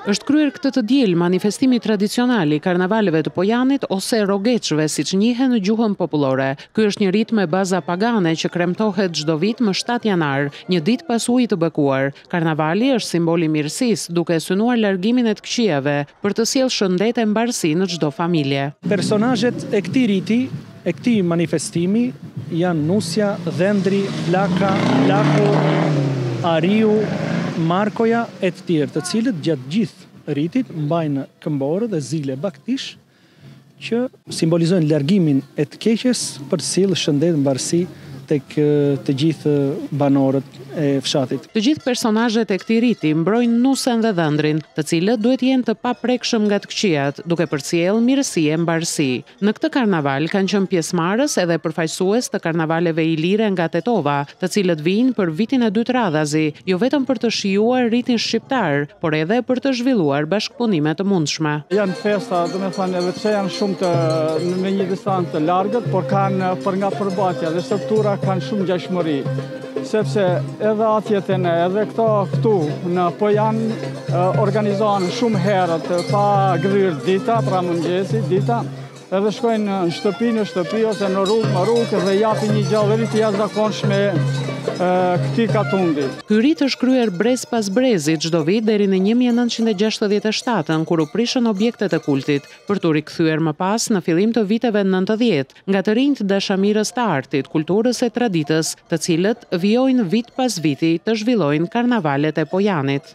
Është kryer këtë të diel manifestimi tradicional I karnavaleve të Pojanit ose rogeçve siç njihen në gjuhën popullore. Ky është një ritëm me baza pagane që kremtohet çdo vit më 7 janar, një ditë pas ujit të bekuar. Karnavali është simbol I mirësisë, duke synuar largimin e të këqijave për të sjellë shëndet e mbarësi në çdo familje. Personazhet e këtij riti, e këtij manifestimi janë Nusja, Dhëndri, Plaka, Plaku, Ariu, Markoja e të tjerë, të cilët gjatë gjithë ritit mbajnë këmbore dhe zile baktish që simbolizojnë largimin e të keqes për të sjellë shëndet mbarësi tek të gjithë banorët e fshatit. Të gjithë personazhet e këtij riti mbrojnë Nusën dhe Dhëndrin, të cilët duhet jenë të paprekshëm nga të këqijat, duke përcjellë mirësi e mbarësi. Në këtë karnaval kanë qenë pjesëmarrës edhe përfaqësues të karnavaleve ilire nga Tetova, të cilët vijnë për vitin e dytë radhazi, jo vetëm për të shijuar ritin shqiptar, por edhe për të zhvilluar bashkëpunime të mundshme. Janë festa, domethënë edhe pse janë shumë në një distancë të largët, por kanë për nga përbatja dhe struktura kanë shumë ngjashmëri, sepse edhe atjetën edhe këtu në Pojan organizohen shumë herët pa gdhyrë dita, pra mëngjesi dita, edhe shkojnë në shtëpi ose në rrugë dhe japin një gjallëri të jashtëzakonshme këtij katundi. Ky rit është kryer brez pas brezi çdo vit deri në 1967, kur u prishën objektet e kultit, për t'u rikthyer më pas në fillim të viteve 90, nga të rinjt dashamirës të artit, kulturës e traditës, të cilët vijojnë vit pas viti të zhvillojnë karnavalet e Pojanit.